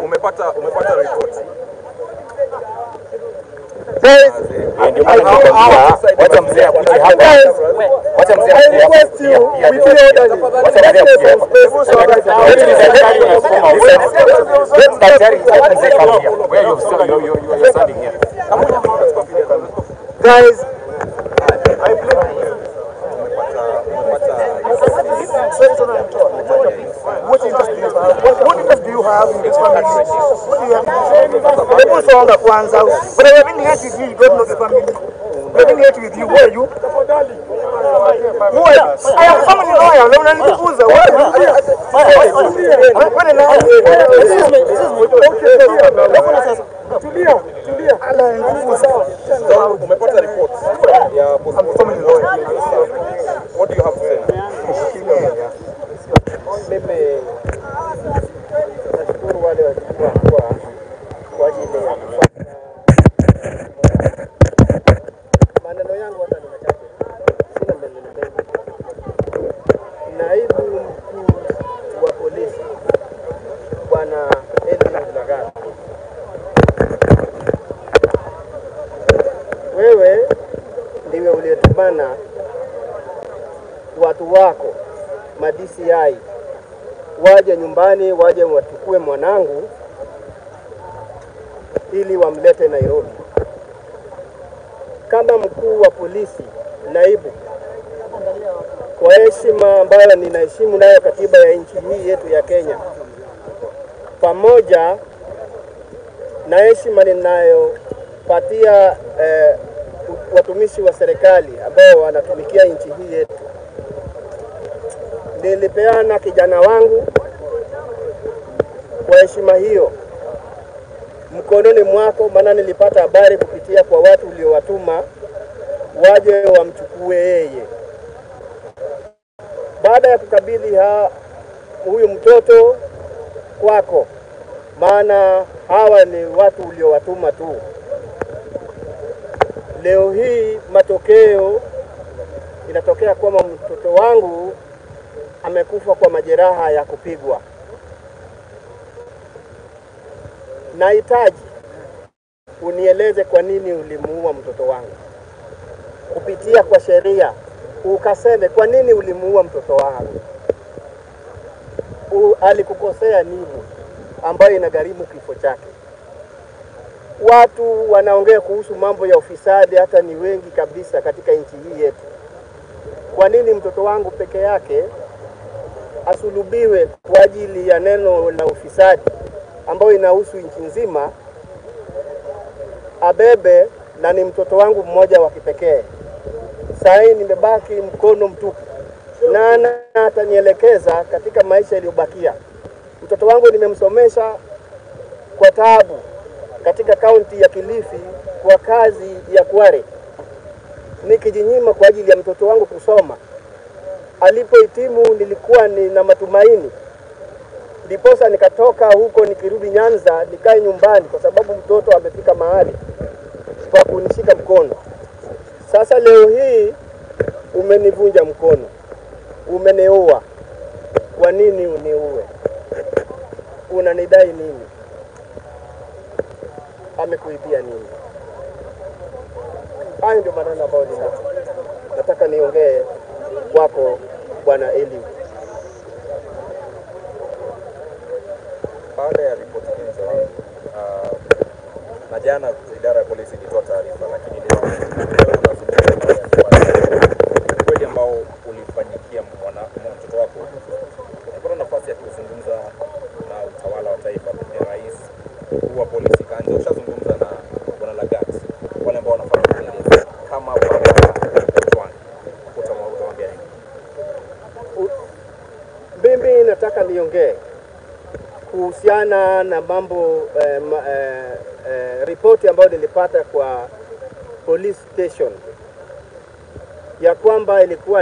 Umepata report. Wacha mzee akuje hapa. Wacha mzee akuje hapa. Guys, what interest do you have in this family? What do you have? People saw the Kwanzaa, but I've been here with you, you don't know the family. I've been here with you, who are you? Who are you? I am family lawyer, who are you? Umepata report ya family lawyer. What do you have to say? Nashukuru wale walikuwa kwa ajili ya maneno yangu hata ni machache. Sina maneno mengi. Naibu mkuu wa polisi Bwana Eliud Lagat, wewe ndiwe uliyetumana watu wako ma-DCI waje nyumbani, waje wachukue mwanangu ili wamlete Nairobi. Kama mkuu wa polisi naibu, kwa heshima ambayo ninaheshimu nayo katiba ya nchi hii yetu ya Kenya, pamoja na heshima ninayopatia watumishi wa serikali ambao wanatumikia nchi hii yetu, nilipeana kijana wangu kwa heshima hiyo mkononi mwako, maana nilipata habari kupitia kwa watu uliowatuma waje wamchukue yeye. Baada ya kukabidhi huyu mtoto kwako, maana hawa ni watu uliowatuma tu, leo hii matokeo inatokea kwamba mtoto wangu amekufa kwa majeraha ya kupigwa. Nahitaji unieleze kwa nini ulimuua mtoto wangu. Kupitia kwa sheria ukaseme kwa nini ulimuua mtoto wangu. Alikukosea nini ambayo inagharimu kifo chake? Watu wanaongea kuhusu mambo ya ufisadi, hata ni wengi kabisa katika nchi hii yetu. Kwa nini mtoto wangu peke yake asulubiwe kwa ajili ya neno la ufisadi ambayo inahusu nchi nzima, abebe na ni mtoto wangu mmoja wa kipekee? Sasa nimebaki mkono mtupu, na atanielekeza katika maisha yaliyobakia. Mtoto wangu nimemsomesha kwa taabu katika kaunti ya Kilifi kwa kazi ya Kware, nikijinyima kwa ajili ya mtoto wangu kusoma. Alipohitimu nilikuwa nina matumaini, ndiposa nikatoka huko nikirudi Nyanza nikae nyumbani, kwa sababu mtoto amefika mahali kwa kunishika mkono. Sasa leo hii umenivunja mkono, umeniua. Kwa nini uniue? Unanidai nini? Amekuibia nini? Hayo ndio maneno ambayo nataka niongee kwako Bwana Eliud. Baada ya ripoti hizo, na jana idara ya polisi ilitoa taarifa, lakini leo kweli ambao ulifanyikia mtoto wako, kuna nafasi ya kuzungumza na utawala wa taifa, kwa rais wa polisi Kanja, ushazungumza na Bwana Lagat, wale ambao wanafanya upelelezi kama baba Chwani, utawaambia nini? Mimi nataka niongee kuhusiana na mambo ripoti ambayo nilipata kwa police station ya kwamba ilikuwa